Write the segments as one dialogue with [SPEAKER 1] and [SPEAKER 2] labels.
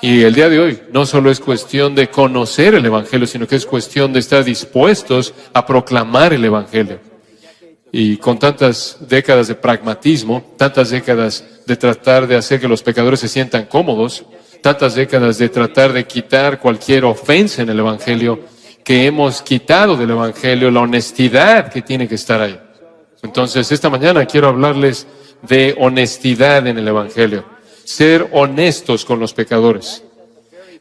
[SPEAKER 1] Y el día de hoy no solo es cuestión de conocer el Evangelio, sino que es cuestión de estar dispuestos a proclamar el Evangelio. Y con tantas décadas de pragmatismo, tantas décadas de tratar de hacer que los pecadores se sientan cómodos, tantas décadas de tratar de quitar cualquier ofensa en el Evangelio, que hemos quitado del Evangelio la honestidad que tiene que estar ahí. Entonces, esta mañana quiero hablarles de honestidad en el Evangelio. Ser honestos con los pecadores.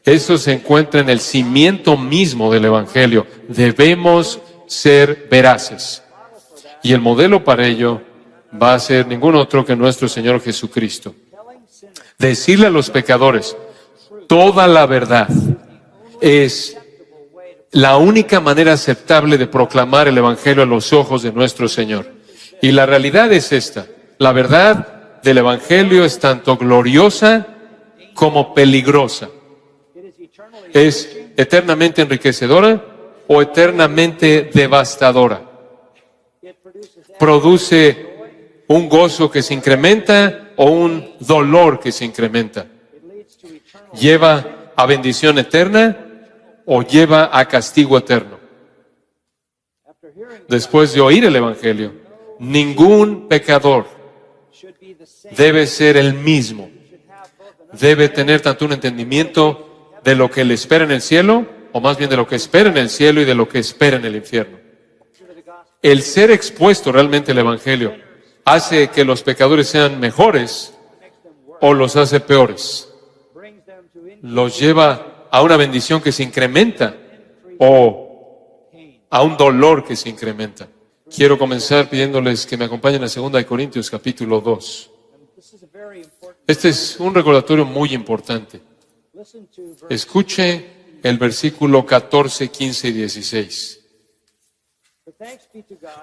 [SPEAKER 1] Eso se encuentra en el cimiento mismo del Evangelio. Debemos ser veraces. Y el modelo para ello va a ser ningún otro que nuestro Señor Jesucristo. Decirle a los pecadores toda la verdad es la única manera aceptable de proclamar el Evangelio a los ojos de nuestro Señor. Y la realidad es esta. La verdad del Evangelio es tanto gloriosa como peligrosa. Es eternamente enriquecedora o eternamente devastadora. Produce un gozo que se incrementa o un dolor que se incrementa. Lleva a bendición eterna o lleva a castigo eterno. Después de oír el Evangelio, ningún pecador debe ser el mismo. Debe tener tanto un entendimiento de lo que le espera en el cielo, o más bien de lo que espera en el cielo y de lo que espera en el infierno. El ser expuesto realmente al Evangelio hace que los pecadores sean mejores o los hace peores. Los lleva a una bendición que se incrementa o a un dolor que se incrementa. Quiero comenzar pidiéndoles que me acompañen a 2 Corintios capítulo 2. Este es un recordatorio muy importante. Escuche el versículo 14, 15 y 16.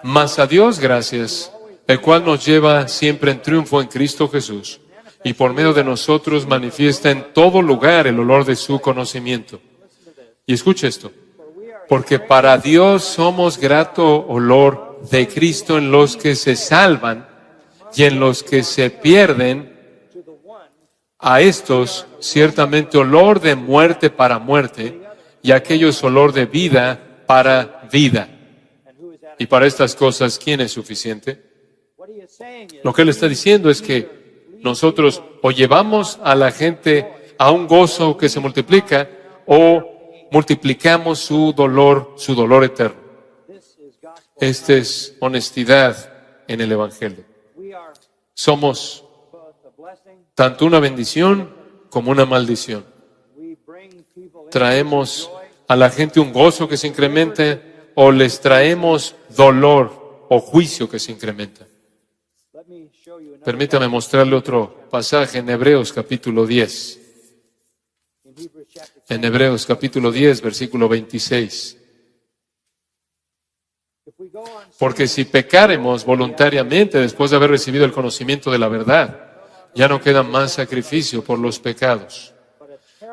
[SPEAKER 1] Mas a Dios gracias, el cual nos lleva siempre en triunfo en Cristo Jesús, y por medio de nosotros manifiesta en todo lugar el olor de su conocimiento. Y escuche esto, porque para Dios somos grato olor de Cristo en los que se salvan y en los que se pierden. A estos ciertamente olor de muerte para muerte, y a aquellos olor de vida para vida. Y para estas cosas, ¿quién es suficiente? Lo que él está diciendo es que nosotros o llevamos a la gente a un gozo que se multiplica, o multiplicamos su dolor eterno. Esta es honestidad en el Evangelio. Somos tanto una bendición como una maldición. Traemos a la gente un gozo que se incrementa, o les traemos dolor o juicio que se incrementa. Permítame mostrarle otro pasaje en Hebreos capítulo 10. En Hebreos capítulo 10, versículo 26. Porque si pecáremos voluntariamente después de haber recibido el conocimiento de la verdad, ya no queda más sacrificio por los pecados,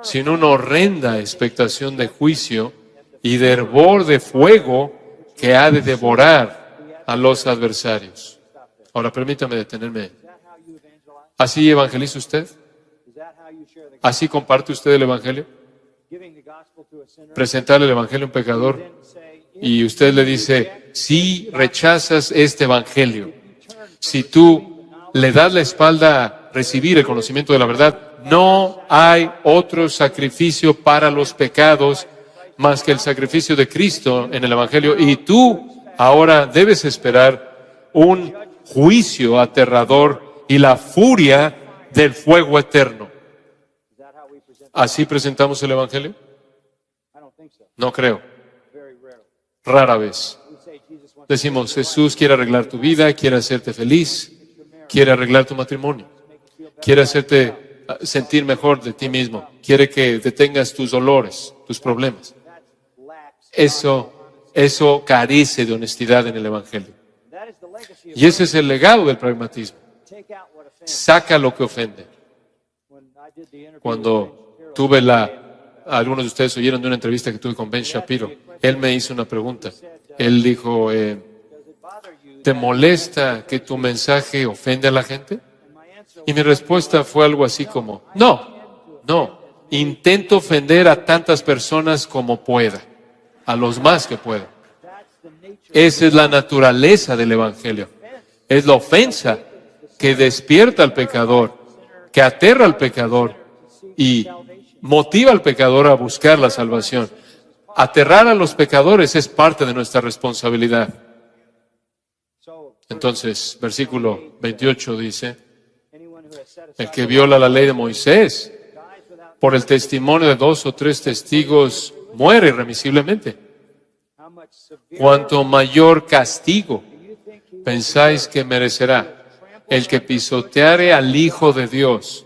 [SPEAKER 1] sino una horrenda expectación de juicio y de hervor de fuego que ha de devorar a los adversarios. Ahora permítame detenerme. ¿Así evangeliza usted? ¿Así comparte usted el Evangelio? Presentarle el Evangelio a un pecador y usted le dice, si rechazas este Evangelio, si tú le das la espalda a recibir el conocimiento de la verdad, no hay otro sacrificio para los pecados más que el sacrificio de Cristo en el Evangelio, y tú ahora debes esperar un juicio aterrador y la furia del fuego eterno. ¿Así presentamos el Evangelio? No creo. Rara vez. Decimos, Jesús quiere arreglar tu vida, quiere hacerte feliz, quiere arreglar tu matrimonio, quiere hacerte sentir mejor de ti mismo, quiere que detengas tus dolores, tus problemas. Eso carece de honestidad en el Evangelio. Y ese es el legado del pragmatismo. Saca lo que ofende. Cuando tuve algunos de ustedes oyeron de una entrevista que tuve con Ben Shapiro. Él me hizo una pregunta. Él dijo, ¿te molesta que tu mensaje ofende a la gente? Y mi respuesta fue algo así como, no, No, intento ofender a tantas personas como pueda, a los más que pueda. Esa es la naturaleza del Evangelio. Es la ofensa que despierta al pecador, que aterra al pecador y motiva al pecador a buscar la salvación. Aterrar a los pecadores es parte de nuestra responsabilidad. Entonces, versículo 28 dice, el que viola la ley de Moisés, por el testimonio de 2 o 3 testigos, muere irremisiblemente. Cuanto mayor castigo pensáis que merecerá el que pisoteare al Hijo de Dios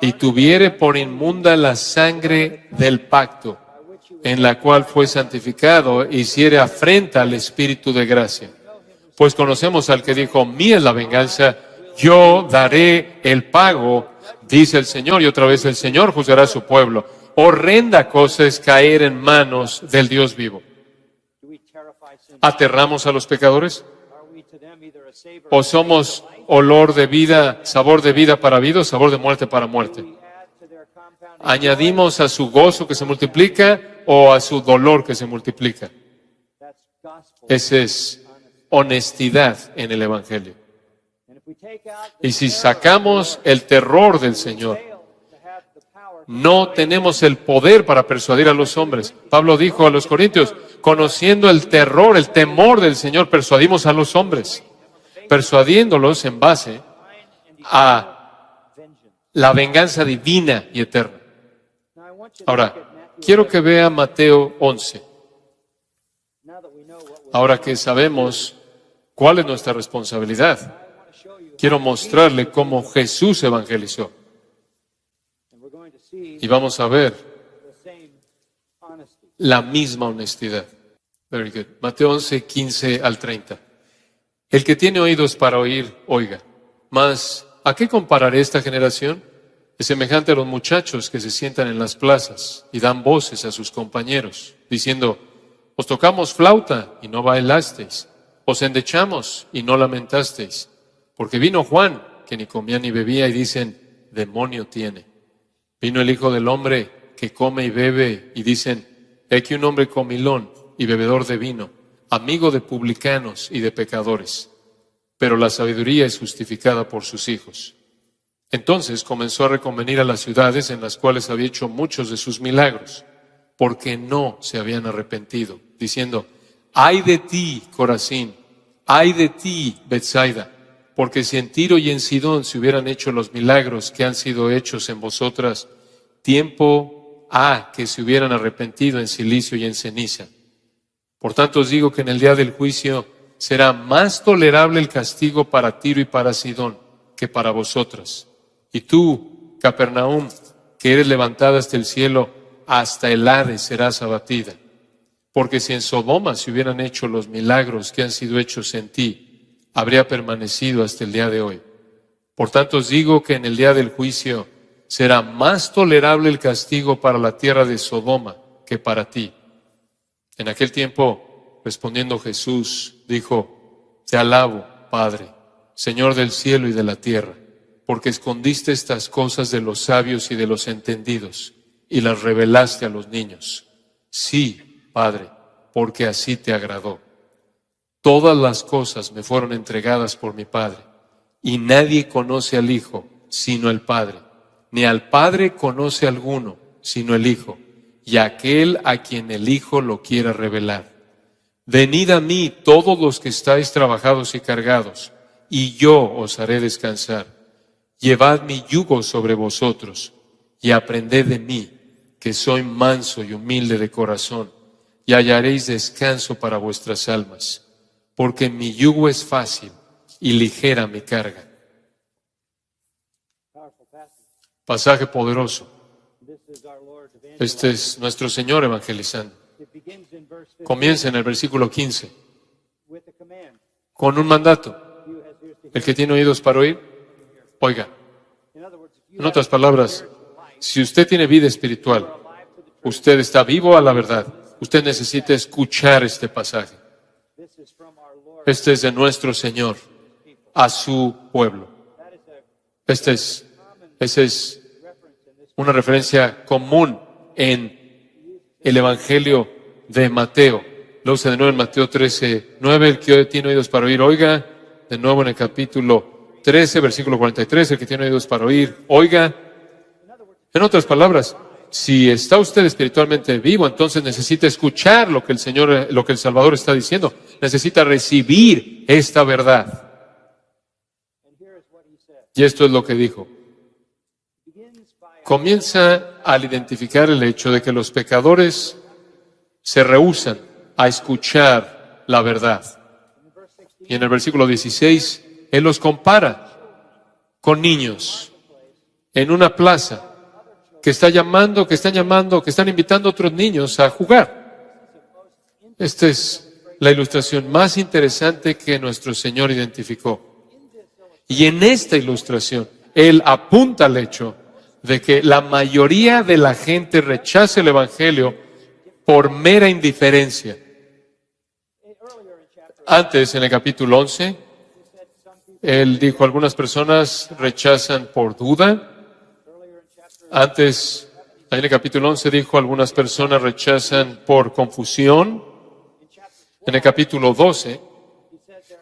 [SPEAKER 1] y tuviere por inmunda la sangre del pacto, en la cual fue santificado, e hiciere afrenta al Espíritu de gracia. Pues conocemos al que dijo, mía es la venganza, yo daré el pago, dice el Señor, y otra vez el Señor juzgará a su pueblo. Horrenda cosa es caer en manos del Dios vivo. ¿Aterramos a los pecadores? ¿O somos olor de vida, sabor de vida para vida o sabor de muerte para muerte? ¿Añadimos a su gozo que se multiplica o a su dolor que se multiplica? Esa es honestidad en el Evangelio. Y si sacamos el terror del Señor, no tenemos el poder para persuadir a los hombres. Pablo dijo a los Corintios, conociendo el terror, el temor del Señor, persuadimos a los hombres, persuadiéndolos en base a la venganza divina y eterna. Ahora, quiero que vea Mateo 11. Ahora que sabemos cuál es nuestra responsabilidad, quiero mostrarle cómo Jesús evangelizó. Y vamos a ver la misma honestidad. Very good. Mateo 11, 15 al 30. El que tiene oídos para oír, oiga. Mas, ¿a qué compararé esta generación? Es semejante a los muchachos que se sientan en las plazas y dan voces a sus compañeros, diciendo, os tocamos flauta y no bailasteis, os endechamos y no lamentasteis, porque vino Juan, que ni comía ni bebía, y dicen, demonio tiene. Vino el Hijo del Hombre, que come y bebe, y dicen, he aquí un hombre comilón y bebedor de vino, amigo de publicanos y de pecadores. Pero la sabiduría es justificada por sus hijos. Entonces comenzó a reconvenir a las ciudades en las cuales había hecho muchos de sus milagros, porque no se habían arrepentido, diciendo, ay de ti, Corazín, ay de ti, Betsaida, porque si en Tiro y en Sidón se hubieran hecho los milagros que han sido hechos en vosotras, tiempo ha que se hubieran arrepentido en silicio y en ceniza. Por tanto os digo que en el día del juicio será más tolerable el castigo para Tiro y para Sidón que para vosotras. Y tú, Capernaum, que eres levantada hasta el cielo, hasta el Hades serás abatida. Porque si en Sodoma se hubieran hecho los milagros que han sido hechos en ti, habría permanecido hasta el día de hoy. Por tanto os digo que en el día del juicio será más tolerable el castigo para la tierra de Sodoma que para ti. En aquel tiempo, respondiendo Jesús, dijo, te alabo, Padre, Señor del cielo y de la tierra, porque escondiste estas cosas de los sabios y de los entendidos, y las revelaste a los niños. Sí, Padre, porque así te agradó. Todas las cosas me fueron entregadas por mi Padre, y nadie conoce al Hijo sino el Padre, ni al Padre conoce alguno sino el Hijo, y aquel a quien el Hijo lo quiera revelar. Venid a mí todos los que estáis trabajados y cargados, y yo os haré descansar. Llevad mi yugo sobre vosotros, y aprended de mí, que soy manso y humilde de corazón, y hallaréis descanso para vuestras almas, porque mi yugo es fácil y ligera mi carga. Pasaje poderoso. Este es nuestro Señor evangelizando. Comienza en el versículo 15 con un mandato. El que tiene oídos para oír, oiga. En otras palabras, si usted tiene vida espiritual, usted está vivo a la verdad, usted necesita escuchar este pasaje. Este es de nuestro Señor a su pueblo. Esa es una referencia común en el Evangelio de Mateo. Lo usa de nuevo en Mateo 13:9, el que tiene oídos para oír, oiga. De nuevo en el capítulo 13, versículo 43, el que tiene oídos para oír, oiga. En otras palabras, si está usted espiritualmente vivo, entonces necesita escuchar lo que el Señor, lo que el Salvador está diciendo. Necesita recibir esta verdad. Y esto es lo que dijo. Comienza al identificar el hecho de que los pecadores se rehúsan a escuchar la verdad. Y en el versículo 16, Él los compara con niños en una plaza que están invitando a otros niños a jugar. Esta es la ilustración más interesante que nuestro Señor identificó. Y en esta ilustración, Él apunta al hecho de que la mayoría de la gente rechaza el Evangelio por mera indiferencia. Antes, en el capítulo 11, Él dijo, algunas personas rechazan por duda. Antes, en el capítulo 11 dijo, algunas personas rechazan por confusión. En el capítulo 12,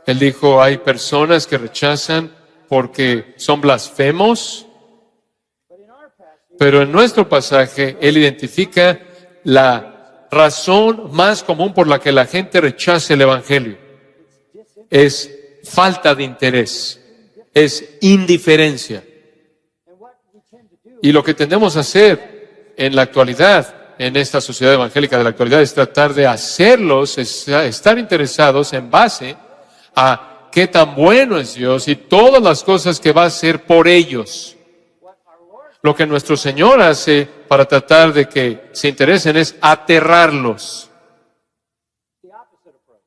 [SPEAKER 1] Él dijo, hay personas que rechazan porque son blasfemos. Pero en nuestro pasaje, Él identifica la razón más común por la que la gente rechaza el Evangelio. Es falta de interés, es indiferencia. Y lo que tendemos a hacer en la actualidad, en esta sociedad evangélica de la actualidad, es tratar de hacerlos estar interesados en base a qué tan bueno es Dios y todas las cosas que va a hacer por ellos. Lo que nuestro Señor hace para tratar de que se interesen es aterrarlos.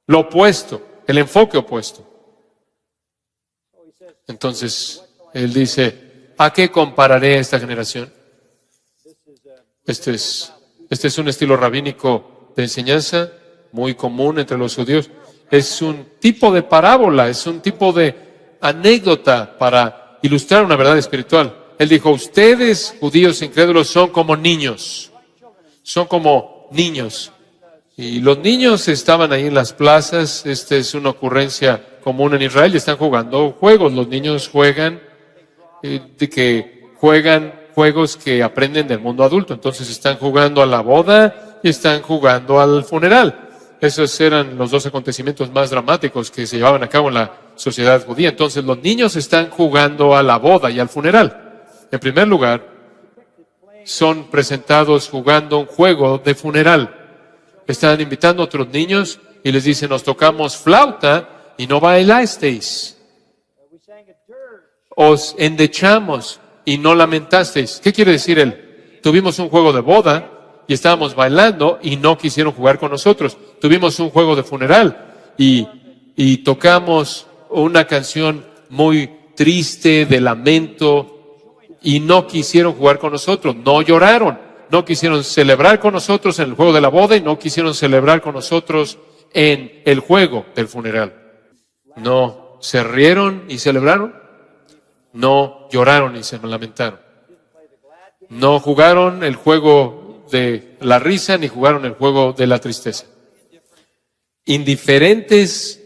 [SPEAKER 1] Lo opuesto, el enfoque opuesto. Entonces, Él dice, ¿a qué compararé a esta generación? Este es un estilo rabínico de enseñanza muy común entre los judíos. Es un tipo de parábola, es un tipo de anécdota para ilustrar una verdad espiritual. Él dijo, ustedes, judíos incrédulos, son como niños. Son como niños. Y los niños estaban ahí en las plazas. Esta es una ocurrencia común en Israel. Y están jugando juegos. Los niños juegan juegos que aprenden del mundo adulto. Entonces están jugando a la boda y están jugando al funeral. Esos eran los dos acontecimientos más dramáticos que se llevaban a cabo en la sociedad judía. Entonces los niños están jugando a la boda y al funeral. En primer lugar, son presentados jugando un juego de funeral. Están invitando a otros niños y les dicen, nos tocamos flauta y no bailasteis. Os endechamos y no lamentasteis. ¿Qué quiere decir él? Tuvimos un juego de boda y estábamos bailando y no quisieron jugar con nosotros. Tuvimos un juego de funeral y tocamos una canción muy triste, de lamento, y no quisieron jugar con nosotros, no lloraron, no quisieron celebrar con nosotros en el juego de la boda y no quisieron celebrar con nosotros en el juego del funeral. No se rieron y celebraron, no lloraron y se lamentaron. No jugaron el juego de la risa ni jugaron el juego de la tristeza. Indiferentes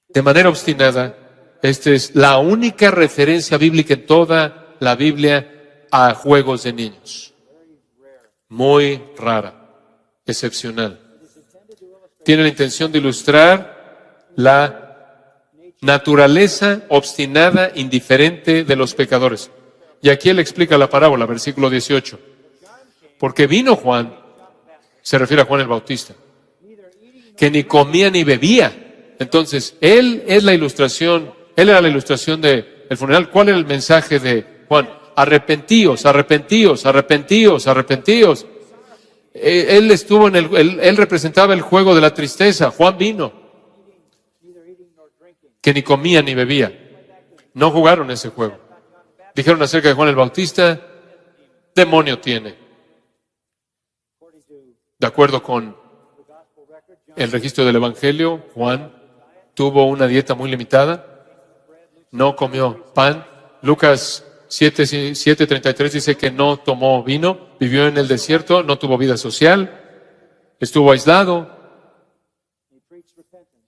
[SPEAKER 1] de manera obstinada, esta es la única referencia bíblica en toda la Biblia a juegos de niños. Muy rara, excepcional. Tiene la intención de ilustrar la naturaleza obstinada, indiferente de los pecadores. Y aquí él explica la parábola, versículo 18. Porque vino Juan, se refiere a Juan el Bautista, que ni comía ni bebía. Entonces, él era la ilustración del funeral. ¿Cuál era el mensaje de Juan? Arrepentíos, arrepentíos, arrepentíos, arrepentíos. Él representaba el juego de la tristeza. Juan vino, que ni comía ni bebía. No jugaron ese juego. Dijeron acerca de Juan el Bautista, demonio tiene. De acuerdo con el registro del Evangelio, Juan tuvo una dieta muy limitada. No comió pan. Lucas 7:33 dice que no tomó vino, vivió en el desierto, no tuvo vida social, estuvo aislado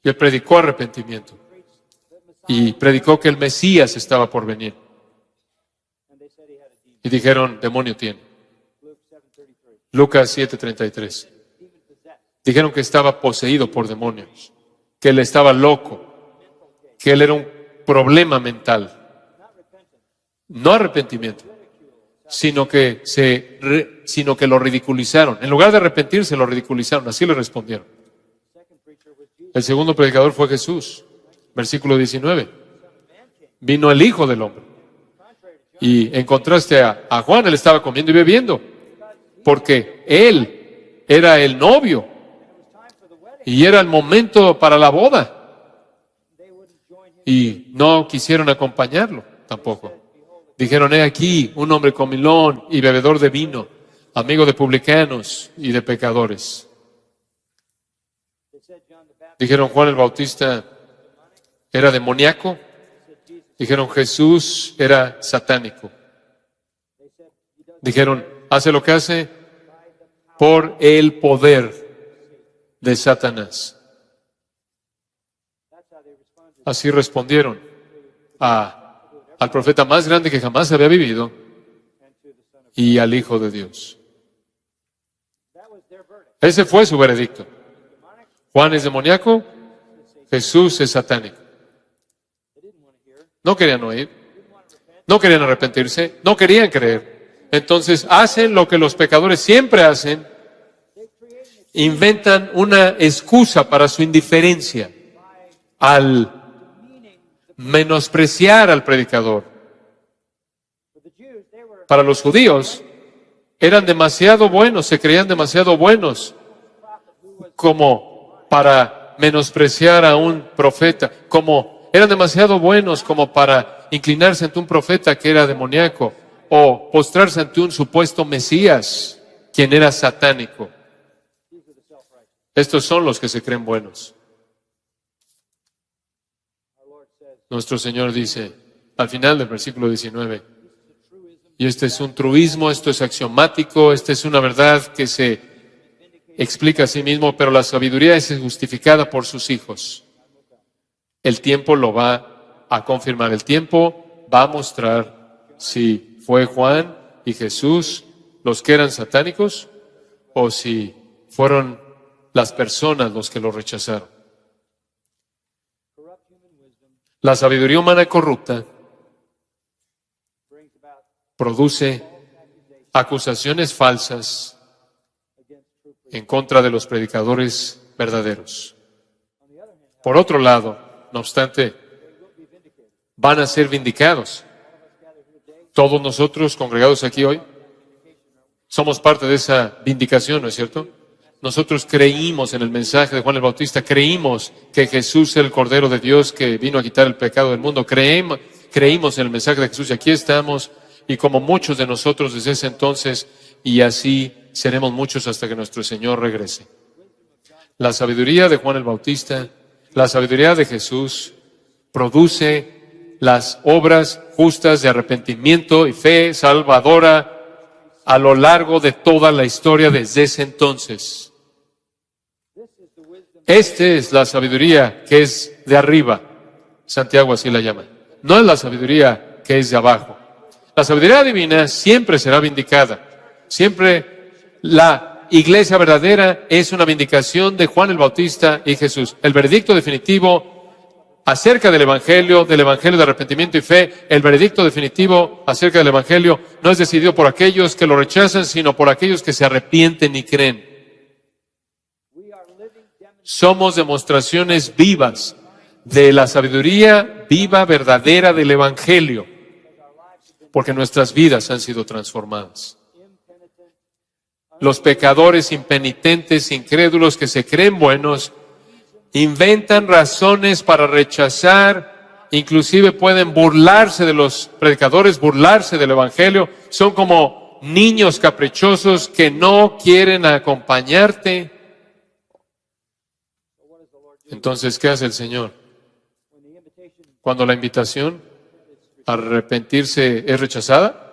[SPEAKER 1] y él predicó arrepentimiento y predicó que el Mesías estaba por venir. Y dijeron, demonio tiene. Lucas 7:33. Dijeron que estaba poseído por demonios, que él estaba loco, que él era un problema mental. No arrepentimiento, sino que lo ridiculizaron. En lugar de arrepentirse, lo ridiculizaron. Así le respondieron. El segundo predicador fue Jesús. Versículo 19. Vino el Hijo del Hombre. Y en contraste a Juan, él estaba comiendo y bebiendo, porque él era el novio y era el momento para la boda. Y no quisieron acompañarlo tampoco. Dijeron, he aquí un hombre comilón y bebedor de vino, amigo de publicanos y de pecadores. Dijeron, Juan el Bautista era demoníaco. Dijeron, Jesús era satánico. Dijeron, hace lo que hace por el poder de Satanás. Así respondieron al profeta más grande que jamás había vivido y al Hijo de Dios. Ese fue su veredicto. Juan es demoníaco, Jesús es satánico. No querían oír, no querían arrepentirse, no querían creer. Entonces hacen lo que los pecadores siempre hacen, inventan una excusa para su indiferencia al menospreciar al predicador. Para los judíos eran demasiado buenos, se creían demasiado buenos como para menospreciar a un profeta, eran demasiado buenos como para inclinarse ante un profeta que era demoníaco o postrarse ante un supuesto Mesías, quien era satánico. Estos son los que se creen buenos. Nuestro Señor dice, al final del versículo 19, y este es un truismo, esto es axiomático, esta es una verdad que se explica a sí mismo, pero la sabiduría es justificada por sus hijos. El tiempo lo va a confirmar, el tiempo va a mostrar si fue Juan y Jesús los que eran satánicos o si fueron las personas los que lo rechazaron. La sabiduría humana corrupta produce acusaciones falsas en contra de los predicadores verdaderos. Por otro lado, no obstante, van a ser vindicados. Todos nosotros congregados aquí hoy somos parte de esa vindicación, ¿no es cierto? Nosotros creímos en el mensaje de Juan el Bautista, creímos que Jesús es el Cordero de Dios que vino a quitar el pecado del mundo, creímos en el mensaje de Jesús y aquí estamos, y como muchos de nosotros desde ese entonces, y así seremos muchos hasta que nuestro Señor regrese. La sabiduría de Juan el Bautista, la sabiduría de Jesús, produce las obras justas de arrepentimiento y fe salvadora a lo largo de toda la historia desde ese entonces. Esta es la sabiduría que es de arriba. Santiago así la llama. No es la sabiduría que es de abajo. La sabiduría divina siempre será vindicada. Siempre la iglesia verdadera es una vindicación de Juan el Bautista y Jesús. El veredicto definitivo acerca del Evangelio de arrepentimiento y fe, el veredicto definitivo acerca del Evangelio no es decidido por aquellos que lo rechazan, sino por aquellos que se arrepienten y creen. Somos demostraciones vivas de la sabiduría viva, verdadera del Evangelio, porque nuestras vidas han sido transformadas. Los pecadores impenitentes, incrédulos que se creen buenos, inventan razones para rechazar, inclusive pueden burlarse de los predicadores, burlarse del Evangelio. Son como niños caprichosos que no quieren acompañarte. Entonces, ¿qué hace el Señor? Cuando la invitación arrepentirse es rechazada,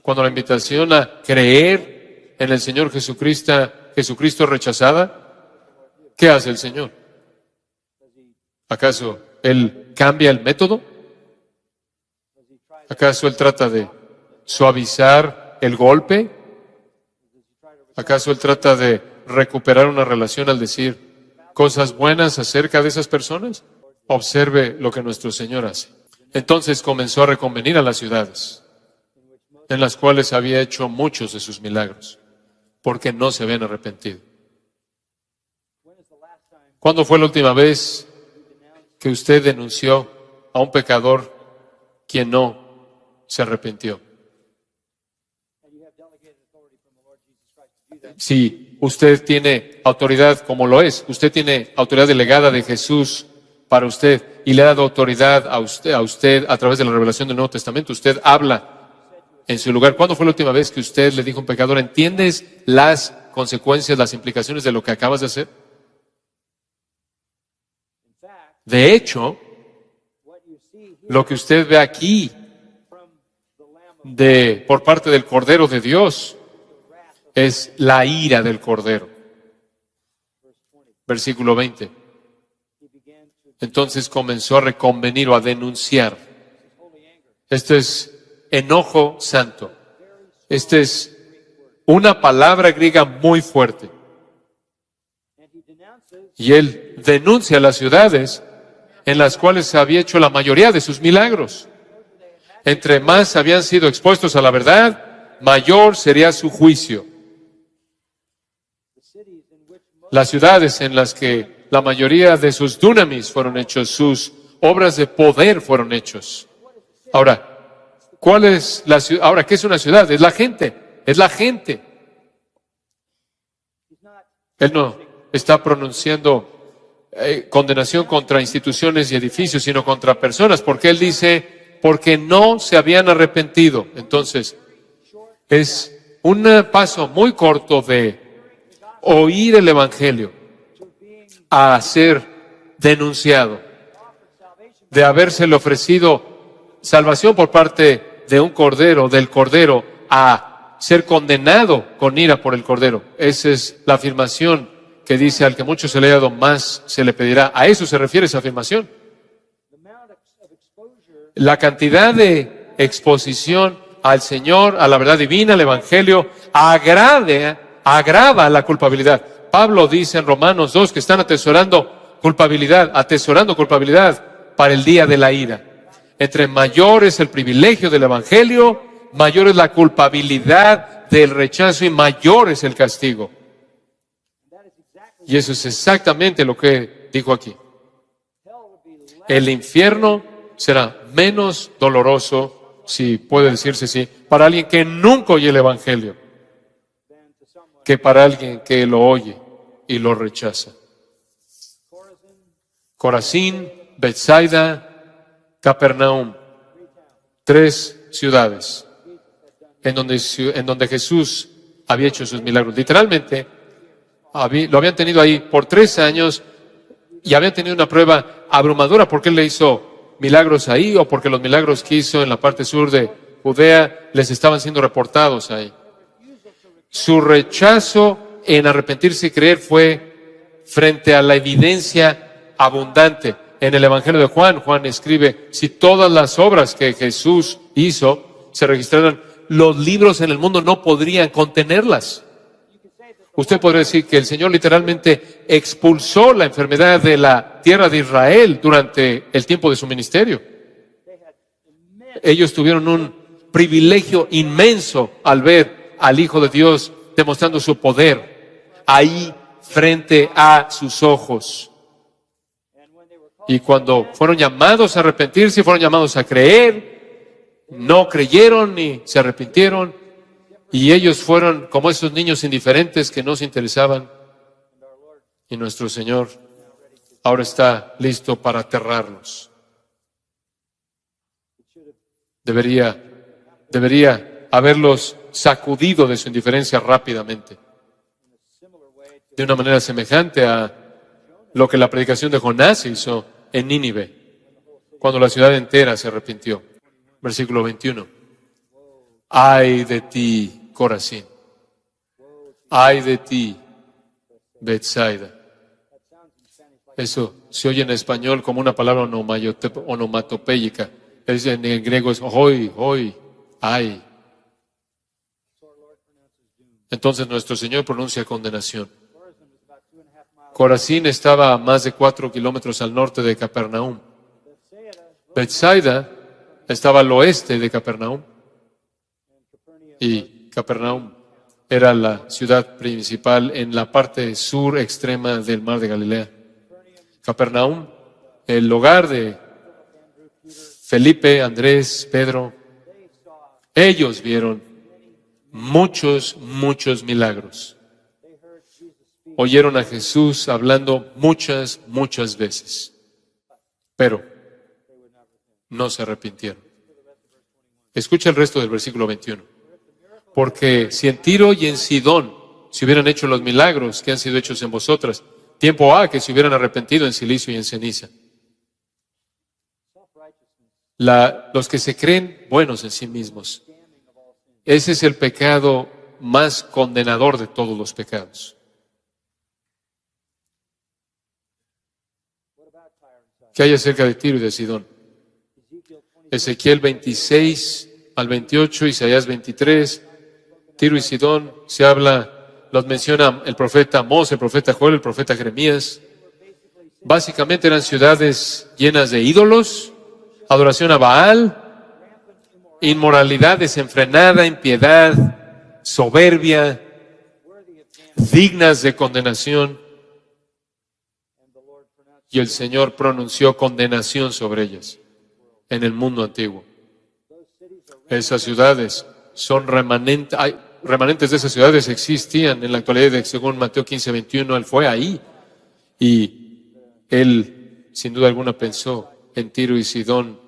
[SPEAKER 1] cuando la invitación a creer en el Señor Jesucristo es rechazada, ¿qué hace el Señor? ¿Acaso Él cambia el método? ¿Acaso Él trata de suavizar el golpe? ¿Acaso Él trata de recuperar una relación al decir cosas buenas acerca de esas personas? Observe lo que nuestro Señor hace. Entonces comenzó a reconvenir a las ciudades, en las cuales había hecho muchos de sus milagros, porque no se habían arrepentido. ¿Cuándo fue la última vez que usted denunció a un pecador quien no se arrepintió? Si usted tiene autoridad, como lo es, usted tiene autoridad delegada de Jesús para usted y le ha dado autoridad a usted a través de la revelación del Nuevo Testamento. Usted habla en su lugar. ¿Cuándo fue la última vez que usted le dijo a un pecador, ¿entiendes las consecuencias, las implicaciones de lo que acabas de hacer? De hecho, lo que usted ve aquí por parte del Cordero de Dios es la ira del Cordero. Versículo 20. Entonces comenzó a reconvenir o a denunciar. Esto es enojo santo. Esta es una palabra griega muy fuerte. Y él denuncia las ciudades en las cuales se había hecho la mayoría de sus milagros. Entre más habían sido expuestos a la verdad, mayor sería su juicio. Las ciudades en las que la mayoría de sus dunamis fueron hechos, sus obras de poder fueron hechos. Ahora, ¿cuál es la ciudad? Ahora, ¿qué es una ciudad? Es la gente. Es la gente. Él no está pronunciando condenación contra instituciones y edificios, sino contra personas, porque él dice, porque no se habían arrepentido. Entonces, es un paso muy corto de oír el Evangelio a ser denunciado, de habérsele ofrecido salvación por parte de un cordero, del cordero, a ser condenado con ira por el cordero. Esa es la afirmación que dice, al que mucho se le haya dado, más se le pedirá. A eso se refiere esa afirmación. La cantidad de exposición al Señor, a la verdad divina, al Evangelio, agrava la culpabilidad. Pablo dice en Romanos 2 que están atesorando culpabilidad para el día de la ira. Entre mayor es el privilegio del Evangelio, mayor es la culpabilidad del rechazo y mayor es el castigo. Y eso es exactamente lo que dijo aquí. El infierno será menos doloroso, si puede decirse así, para alguien que nunca oye el Evangelio, que para alguien que lo oye y lo rechaza. Corazín, Betsaida, Capernaum, 3 ciudades en donde Jesús había hecho sus milagros. Literalmente, lo habían tenido ahí por 3 años y habían tenido una prueba abrumadora porque él le hizo milagros ahí o porque los milagros que hizo en la parte sur de Judea les estaban siendo reportados ahí. Su rechazo en arrepentirse y creer fue frente a la evidencia abundante. En el Evangelio de Juan, Juan escribe, si todas las obras que Jesús hizo se registraran, los libros en el mundo no podrían contenerlas. Usted podría decir que el Señor literalmente expulsó la enfermedad de la tierra de Israel durante el tiempo de su ministerio. Ellos tuvieron un privilegio inmenso al ver al Hijo de Dios demostrando su poder ahí frente a sus ojos. Y cuando fueron llamados a arrepentirse, fueron llamados a creer, no creyeron ni se arrepintieron. Y ellos fueron como esos niños indiferentes que no se interesaban. Y nuestro Señor ahora está listo para aterrarlos. Debería haberlos sacudido de su indiferencia rápidamente. De una manera semejante a lo que la predicación de Jonás hizo en Nínive, cuando la ciudad entera se arrepintió. Versículo 21. Ay de ti, Corazín. Ay de ti, Betsaida. Eso se oye en español como una palabra onomatopéyica. En el griego es hoi, ay. Entonces nuestro Señor pronuncia condenación. Corazín estaba a más de 4 kilómetros al norte de Capernaum. Betsaida estaba al oeste de Capernaum. Y Capernaum era la ciudad principal en la parte sur extrema del mar de Galilea. Capernaum, el hogar de Felipe, Andrés, Pedro. Ellos vieron muchos milagros. Oyeron a Jesús hablando muchas veces, pero no se arrepintieron. Escucha el resto del versículo 21. Porque si en Tiro y en Sidón se hubieran hecho los milagros que han sido hechos en vosotras, tiempo ha que se hubieran arrepentido en silicio y en ceniza. Los que se creen buenos en sí mismos, ese es el pecado más condenador de todos los pecados. ¿Qué hay acerca de Tiro y de Sidón? Ezequiel 26 al 28, Isaías 23, Tiro y Sidón se habla, los menciona el profeta Amós, el profeta Joel, el profeta Jeremías. Básicamente eran ciudades llenas de ídolos, adoración a Baal, inmoralidad desenfrenada, impiedad, soberbia, dignas de condenación. Y el Señor pronunció condenación sobre ellas en el mundo antiguo. Esas ciudades son remanentes de esas ciudades existían en la actualidad. Según Mateo 15:21, Él fue ahí y Él sin duda alguna pensó en Tiro y Sidón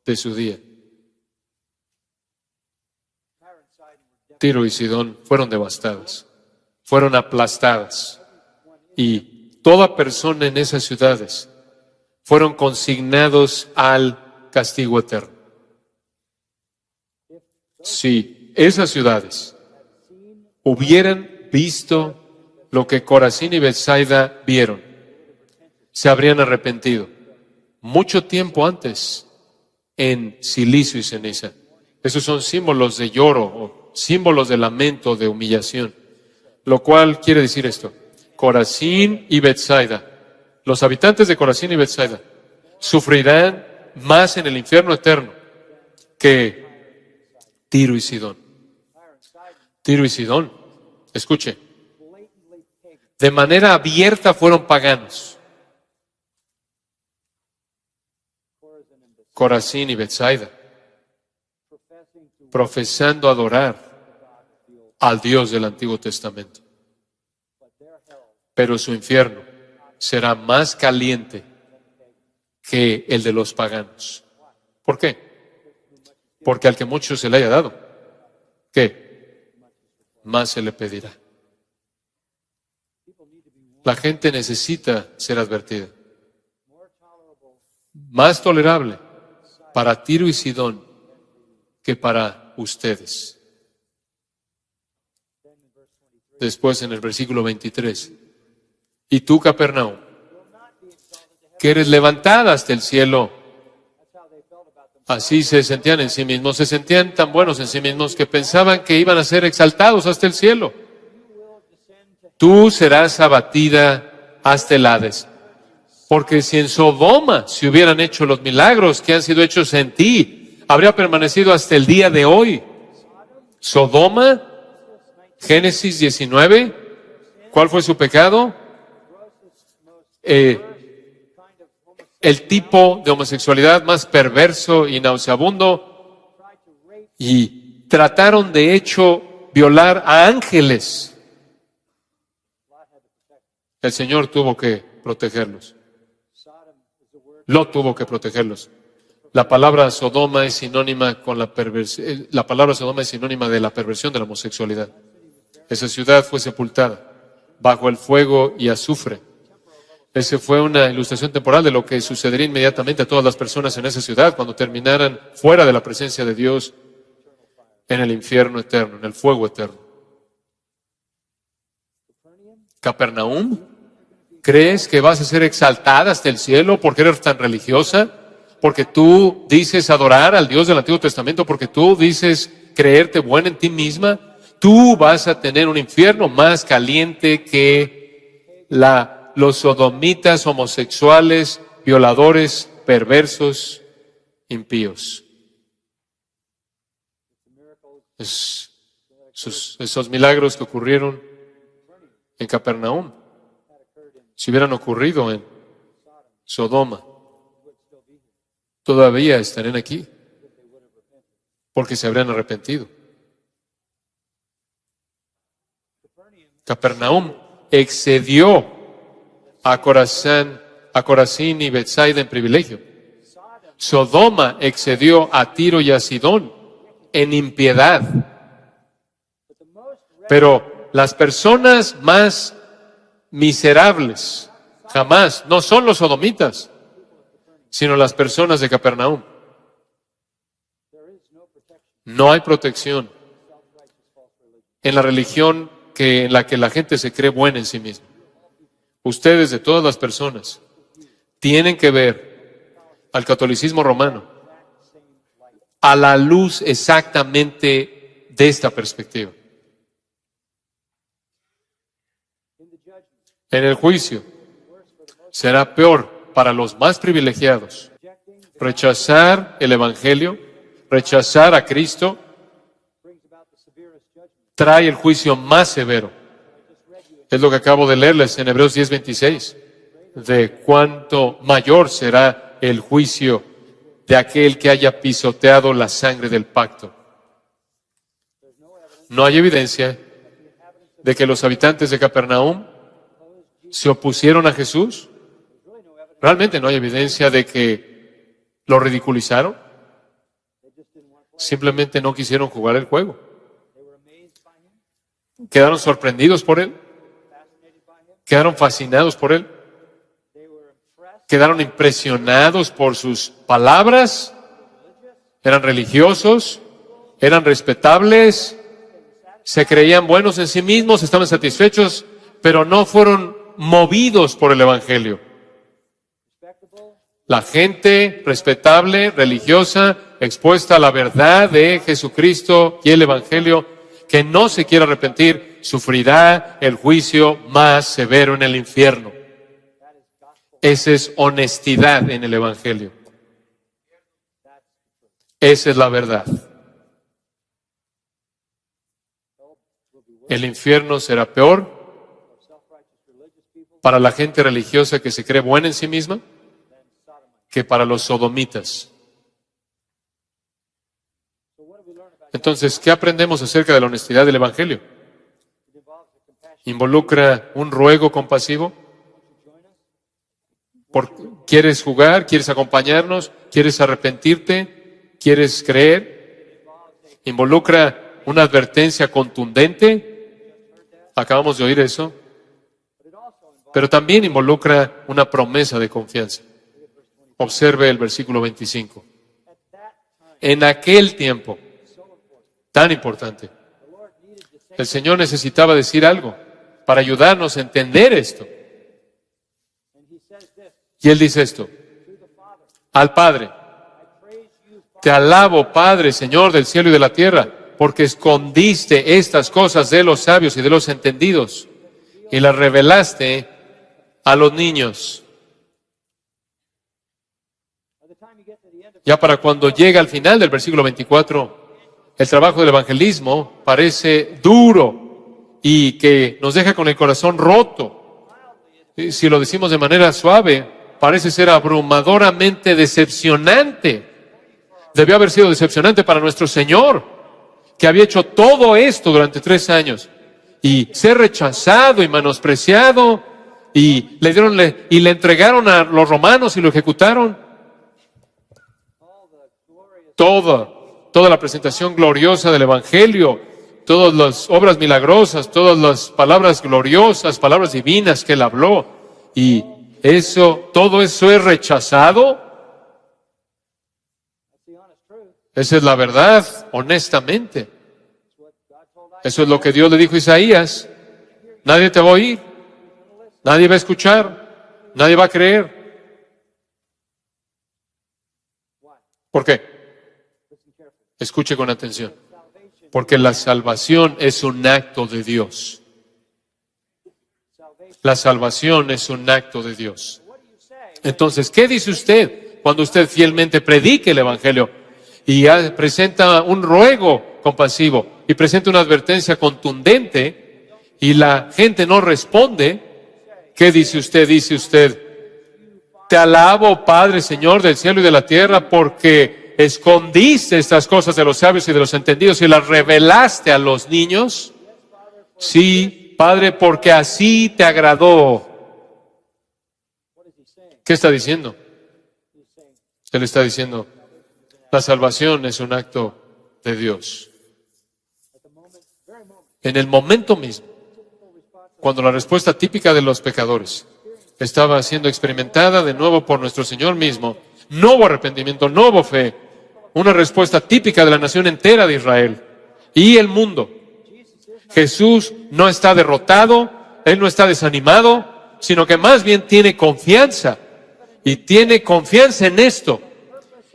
[SPEAKER 1] de su día. Tiro y Sidón fueron devastadas, fueron aplastadas y toda persona en esas ciudades fueron consignados al castigo eterno. Si esas ciudades hubieran visto lo que Corazín y Betsaida vieron, se habrían arrepentido mucho tiempo antes en silicio y ceniza. Esos son símbolos de lloro o símbolos de lamento, de humillación. Lo cual quiere decir esto: Corazín y Betsaida, los habitantes de Corazín y Betsaida, sufrirán más en el infierno eterno que Tiro y Sidón. Tiro y Sidón, escuche, de manera abierta fueron paganos. Corazín y Betsaida, profesando adorar al Dios del Antiguo Testamento. Pero su infierno será más caliente que el de los paganos. ¿Por qué? Porque al que mucho se le haya dado, ¿qué? Más se le pedirá. La gente necesita ser advertida. Más tolerable para Tiro y Sidón que para ustedes. Después en el versículo 23. Y tú, Capernaum, que eres levantada hasta el cielo. Así se sentían en sí mismos, se sentían tan buenos en sí mismos que pensaban que iban a ser exaltados hasta el cielo. Tú serás abatida hasta el Hades. Porque si en Sodoma se hubieran hecho los milagros que han sido hechos en ti, habría permanecido hasta el día de hoy. Sodoma, Génesis 19, ¿cuál fue su pecado? El tipo de homosexualidad más perverso y nauseabundo, y trataron de hecho violar a ángeles. El Señor tuvo que protegerlos. Lot tuvo que protegerlos. La palabra Sodoma es sinónima con la perversión. La palabra Sodoma es sinónima de la perversión de la homosexualidad. Esa ciudad fue sepultada bajo el fuego y azufre. Esa fue una ilustración temporal de lo que sucedería inmediatamente a todas las personas en esa ciudad cuando terminaran fuera de la presencia de Dios en el infierno eterno, en el fuego eterno. Capernaum, ¿crees que vas a ser exaltada hasta el cielo porque eres tan religiosa? Porque tú dices adorar al Dios del Antiguo Testamento, porque tú dices creerte buena en ti misma. Tú vas a tener un infierno más caliente que los sodomitas, homosexuales, violadores, perversos, impíos. Esos milagros que ocurrieron en Capernaum, si hubieran ocurrido en Sodoma, todavía estarían aquí, porque se habrían arrepentido. Capernaum excedió a Corazín y Betsaida en privilegio. Sodoma excedió a Tiro y a Sidón en impiedad. Pero las personas más miserables jamás no son los sodomitas, sino las personas de Capernaum. No hay protección en la religión en la que la gente se cree buena en sí misma. Ustedes, de todas las personas, tienen que ver al catolicismo romano a la luz exactamente de esta perspectiva. En el juicio será peor para los más privilegiados rechazar el Evangelio, rechazar a Cristo, trae el juicio más severo. Es lo que acabo de leerles en Hebreos 10:26, de cuánto mayor será el juicio de aquel que haya pisoteado la sangre del pacto. No hay evidencia de que los habitantes de Capernaum se opusieron a Jesús. Realmente no hay evidencia de que lo ridiculizaron. Simplemente no quisieron jugar el juego. Quedaron sorprendidos por él. Quedaron fascinados por él. Quedaron impresionados por sus palabras. Eran religiosos. Eran respetables. Se creían buenos en sí mismos. Estaban satisfechos, pero no fueron movidos por el Evangelio. La gente respetable, religiosa, expuesta a la verdad de Jesucristo y el Evangelio, que no se quiera arrepentir, sufrirá el juicio más severo en el infierno. Esa es honestidad en el Evangelio. Esa es la verdad. El infierno será peor para la gente religiosa que se cree buena en sí misma que para los sodomitas. Entonces, ¿qué aprendemos acerca de la honestidad del Evangelio? ¿Involucra un ruego compasivo? ¿Quieres jugar? ¿Quieres acompañarnos? ¿Quieres arrepentirte? ¿Quieres creer? ¿Involucra una advertencia contundente? Acabamos de oír eso. Pero también involucra una promesa de confianza. Observe el versículo 25. En aquel tiempo, tan importante, el Señor necesitaba decir algo para ayudarnos a entender esto. Y Él dice esto: al Padre, te alabo, Padre, Señor del cielo y de la tierra, porque escondiste estas cosas de los sabios y de los entendidos y las revelaste a los niños. Ya para cuando llega al final del versículo 24, el trabajo del evangelismo parece duro y que nos deja con el corazón roto. Si lo decimos de manera suave, parece ser abrumadoramente decepcionante. Debió haber sido decepcionante para nuestro Señor, que había hecho todo esto durante 3 años, y ser rechazado y menospreciado, y le entregaron a los romanos y lo ejecutaron. Toda la presentación gloriosa del Evangelio, todas las obras milagrosas, todas las palabras gloriosas, palabras divinas que Él habló, y todo eso es rechazado. Esa es la verdad, honestamente. Eso es lo que Dios le dijo a Isaías. Nadie te va a oír, nadie va a escuchar, nadie va a creer. ¿Por qué? Escuche con atención. Porque la salvación es un acto de Dios. La salvación es un acto de Dios. Entonces, ¿qué dice usted cuando usted fielmente predique el Evangelio y presenta un ruego compasivo y presenta una advertencia contundente y la gente no responde? ¿Qué dice usted? Dice usted: te alabo, Padre, Señor del cielo y de la tierra, porque escondiste estas cosas de los sabios y de los entendidos y las revelaste a los niños. Sí, Padre, porque así te agradó. ¿Qué está diciendo? Él está diciendo: la salvación es un acto de Dios. En el momento mismo, cuando la respuesta típica de los pecadores estaba siendo experimentada de nuevo por nuestro Señor mismo, no hubo arrepentimiento, no hubo fe. Una respuesta típica de la nación entera de Israel y el mundo. Jesús no está derrotado, Él no está desanimado, sino que más bien tiene confianza. Y tiene confianza en esto,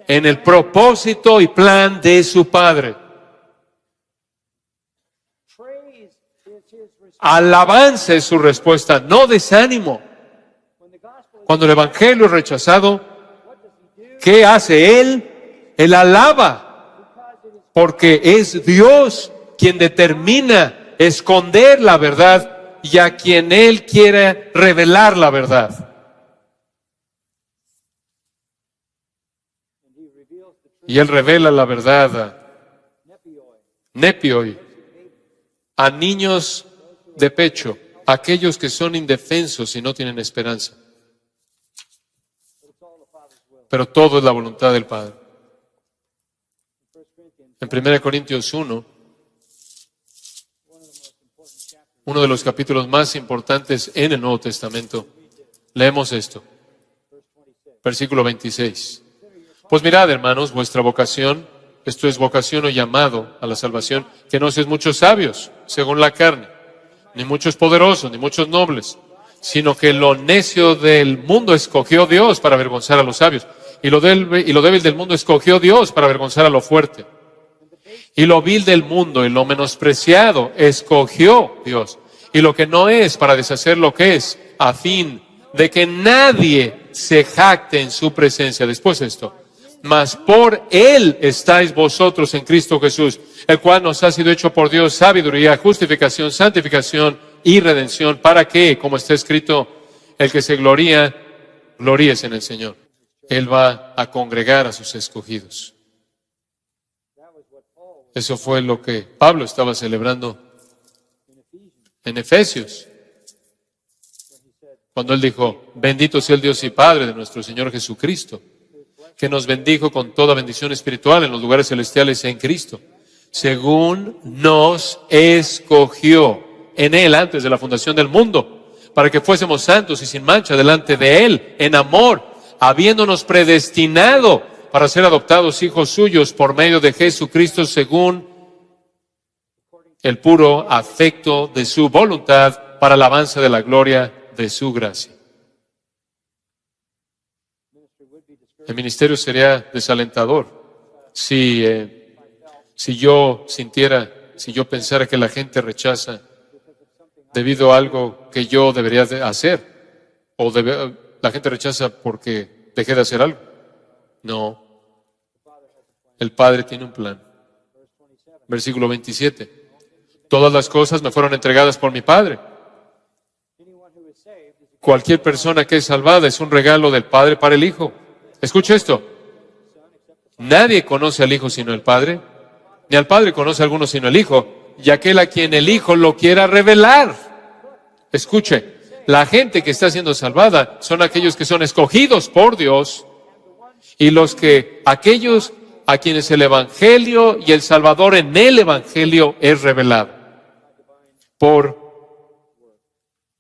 [SPEAKER 1] en el propósito y plan de su Padre. Alabanza es su respuesta, no desánimo. Cuando el Evangelio es rechazado, ¿qué hace Él? Él alaba, porque es Dios quien determina esconder la verdad y a quien Él quiere revelar la verdad. Y Él revela la verdad nepioi, a niños de pecho, aquellos que son indefensos y no tienen esperanza. Pero todo es la voluntad del Padre. En 1 Corintios 1, uno de los capítulos más importantes en el Nuevo Testamento, leemos esto. Versículo 26. Pues mirad, hermanos, vuestra vocación, esto es vocación o llamado a la salvación, que no sois muchos sabios, según la carne, ni muchos poderosos, ni muchos nobles, sino que lo necio del mundo escogió Dios para avergonzar a los sabios, y lo débil del mundo escogió Dios para avergonzar a lo fuerte. Y lo vil del mundo y lo menospreciado escogió Dios, y lo que no es para deshacer lo que es, a fin de que nadie se jacte en su presencia. Después esto: mas por Él estáis vosotros en Cristo Jesús, el cual nos ha sido hecho por Dios sabiduría, justificación, santificación y redención, para que, como está escrito, el que se gloría, gloríese en el Señor. Él va a congregar a sus escogidos. Eso fue lo que Pablo estaba celebrando en Efesios, cuando él dijo: bendito sea el Dios y Padre de nuestro Señor Jesucristo, que nos bendijo con toda bendición espiritual en los lugares celestiales en Cristo, según nos escogió en Él antes de la fundación del mundo, para que fuésemos santos y sin mancha delante de Él, en amor, habiéndonos predestinado para ser adoptados hijos suyos por medio de Jesucristo, según el puro afecto de su voluntad, para alabanza de la gloria de su gracia. El ministerio sería desalentador si yo pensara que la gente rechaza debido a algo que yo debería de hacer, o la gente rechaza porque dejé de hacer algo. No. El Padre tiene un plan. Versículo 27. Todas las cosas me fueron entregadas por mi Padre. Cualquier persona que es salvada es un regalo del Padre para el Hijo. Escucha esto. Nadie conoce al Hijo sino el Padre, ni al Padre conoce a alguno sino el Hijo, y aquel a quien el Hijo lo quiera revelar. Escuche, la gente que está siendo salvada son aquellos que son escogidos por Dios, y aquellos a quienes el Evangelio y el Salvador en el Evangelio es revelado por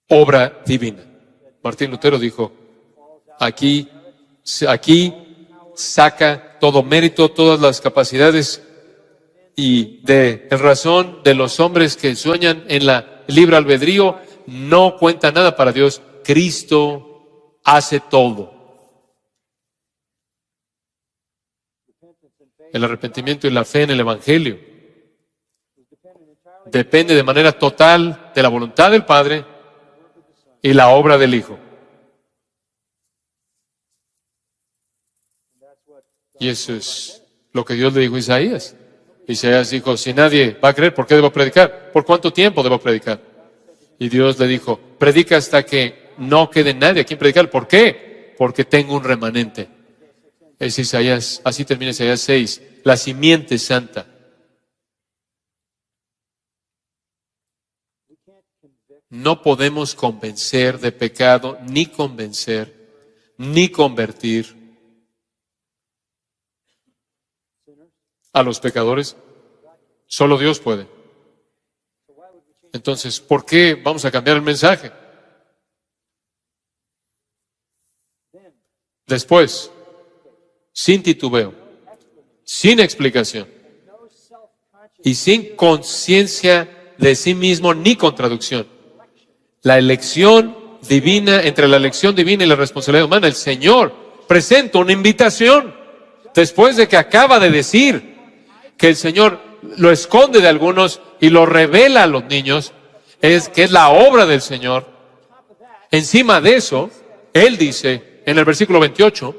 [SPEAKER 1] obra divina. Martín Lutero dijo: Aquí saca todo mérito, todas las capacidades y de razón de los hombres que sueñan en la libre albedrío. No cuenta nada para Dios. Cristo hace todo. El arrepentimiento y la fe en el Evangelio depende de manera total de la voluntad del Padre y la obra del Hijo. Y eso es lo que Dios le dijo a Isaías. Isaías dijo, si nadie va a creer, ¿por qué debo predicar? ¿Por cuánto tiempo debo predicar? Y Dios le dijo, predica hasta que no quede nadie a quien predicar. ¿Por qué? Porque tengo un remanente. Es Isaías, así termina Isaías 6, la simiente santa. No podemos convencer de pecado, ni convencer, ni convertir a los pecadores. Solo Dios puede. Entonces, ¿por qué vamos a cambiar el mensaje? Después, sin titubeo, sin explicación y sin conciencia de sí mismo ni contradicción. La elección divina, entre la elección divina y la responsabilidad humana, el Señor presenta una invitación después de que acaba de decir que el Señor lo esconde de algunos y lo revela a los niños, que es la obra del Señor. Encima de eso, Él dice en el versículo 28,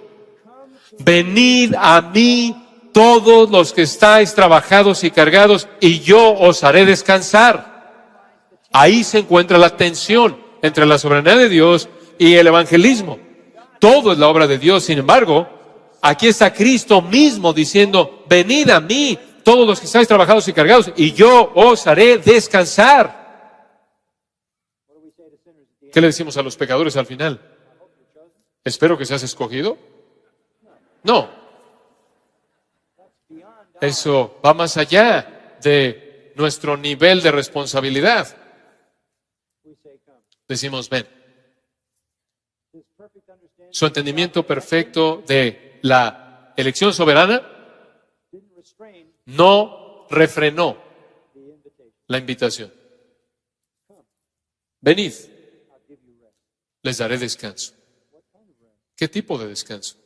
[SPEAKER 1] venid a mí todos los que estáis trabajados y cargados, y yo os haré descansar. Ahí se encuentra la tensión entre la soberanía de Dios y el evangelismo. Todo es la obra de Dios. Sin embargo, aquí está Cristo mismo diciendo, venid a mí todos los que estáis trabajados y cargados, y yo os haré descansar. ¿Qué le decimos a los pecadores al final? ¿Espero que seas escogido? No. Eso va más allá de nuestro nivel de responsabilidad. Decimos, ven. Su entendimiento perfecto de la elección soberana no refrenó la invitación. Venid, les daré descanso. ¿Qué tipo de descanso?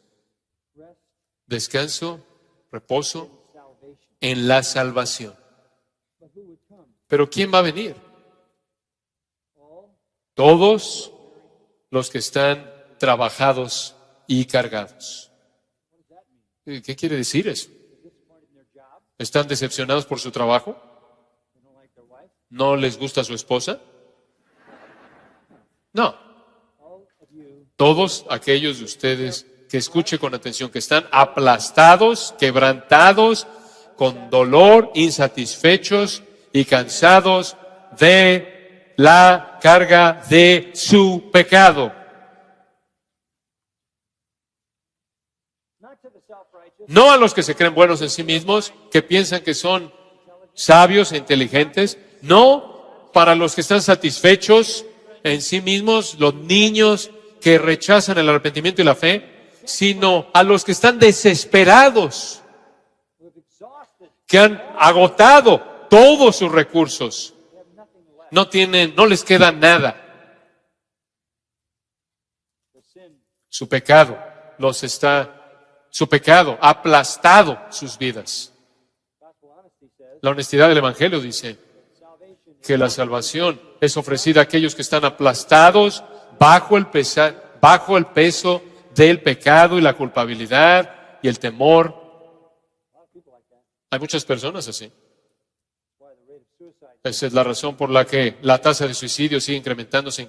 [SPEAKER 1] Descanso, reposo en la salvación. Pero ¿quién va a venir? Todos los que están trabajados y cargados. ¿Qué quiere decir eso? ¿Están decepcionados por su trabajo? ¿No les gusta su esposa? No. Todos aquellos de ustedes que escuche con atención, que están aplastados, quebrantados, con dolor, insatisfechos y cansados de la carga de su pecado. No a los que se creen buenos en sí mismos, que piensan que son sabios e inteligentes. No para los que están satisfechos en sí mismos, los niños que rechazan el arrepentimiento y la fe, sino a los que están desesperados, que han agotado todos sus recursos. No les queda nada. Su pecado ha aplastado sus vidas. La honestidad del Evangelio dice que la salvación es ofrecida a aquellos que están aplastados bajo el peso del pecado y la culpabilidad y el temor. Hay muchas personas así. Esa es la razón por la que la tasa de suicidio sigue incrementándose.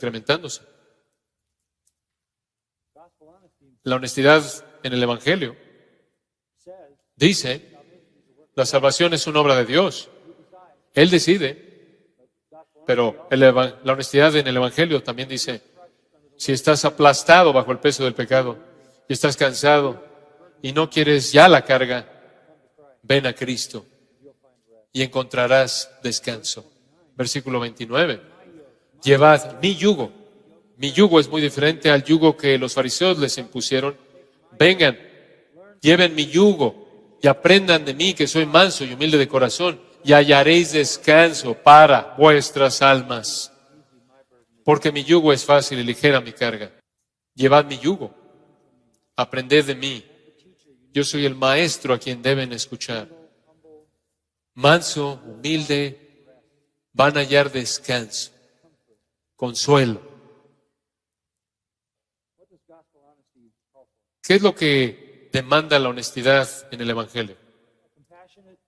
[SPEAKER 1] La honestidad en el Evangelio dice, la salvación es una obra de Dios. Él decide, pero la honestidad en el Evangelio también dice, si estás aplastado bajo el peso del pecado y estás cansado y no quieres ya la carga, ven a Cristo y encontrarás descanso. Versículo 29. Llevad mi yugo Mi yugo es muy diferente al yugo que los fariseos les impusieron. Vengan, lleven mi yugo y aprendan de mí, que soy manso y humilde de corazón, y hallaréis descanso para vuestras almas. Porque mi yugo es fácil y ligera mi carga. Llevad mi yugo, aprended de mí. Yo soy el maestro a quien deben escuchar. Manso, humilde, van a hallar descanso, consuelo. ¿Qué es lo que demanda la honestidad en el Evangelio?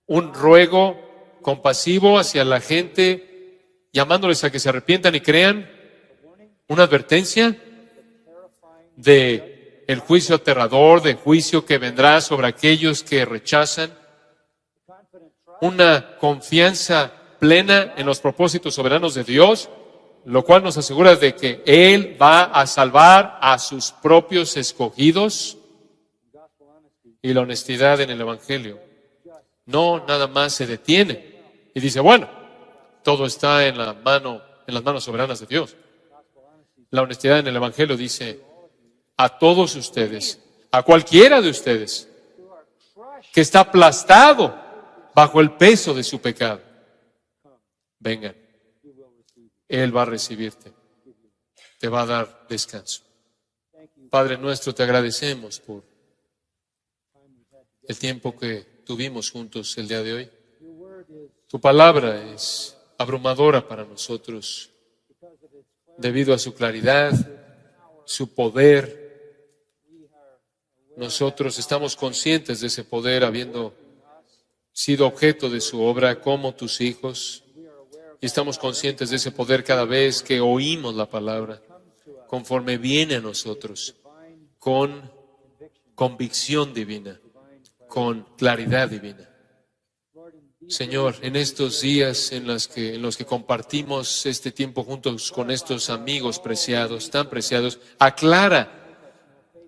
[SPEAKER 1] Un ruego compasivo hacia la gente, llamándoles a que se arrepientan y crean. Una advertencia de el juicio aterrador, de juicio que vendrá sobre aquellos que rechazan. Una confianza plena en los propósitos soberanos de Dios, lo cual nos asegura de que Él va a salvar a sus propios escogidos. Y la honestidad en el Evangelio no nada más se detiene y dice, bueno, todo está en las manos soberanas de Dios. La honestidad en el Evangelio dice, a todos ustedes, a cualquiera de ustedes que está aplastado bajo el peso de su pecado, vengan, Él va a recibirte, te va a dar descanso. Padre nuestro, te agradecemos por el tiempo que tuvimos juntos el día de hoy. Tu palabra es abrumadora para nosotros debido a su claridad, su poder. Nosotros estamos conscientes de ese poder, habiendo sido objeto de su obra como tus hijos, y estamos conscientes de ese poder cada vez que oímos la palabra, conforme viene a nosotros, con convicción divina, con claridad divina. Señor, en estos días en los que compartimos este tiempo juntos con estos amigos preciados, tan preciados, aclara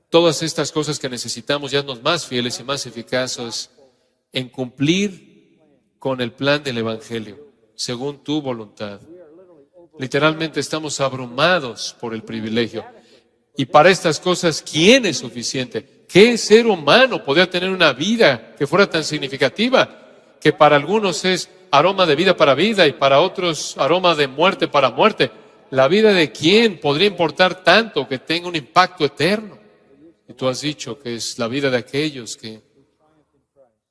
[SPEAKER 1] todas estas cosas que necesitamos y haznos más fieles y más eficaces en cumplir con el plan del Evangelio, según tu voluntad. Literalmente estamos abrumados por el privilegio. Y para estas cosas, ¿quién es suficiente? ¿Qué ser humano podría tener una vida que fuera tan significativa? Que para algunos es aroma de vida para vida y para otros aroma de muerte para muerte. ¿La vida de quién podría importar tanto que tenga un impacto eterno? Y tú has dicho que es la vida de aquellos que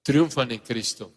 [SPEAKER 1] triunfan en Cristo.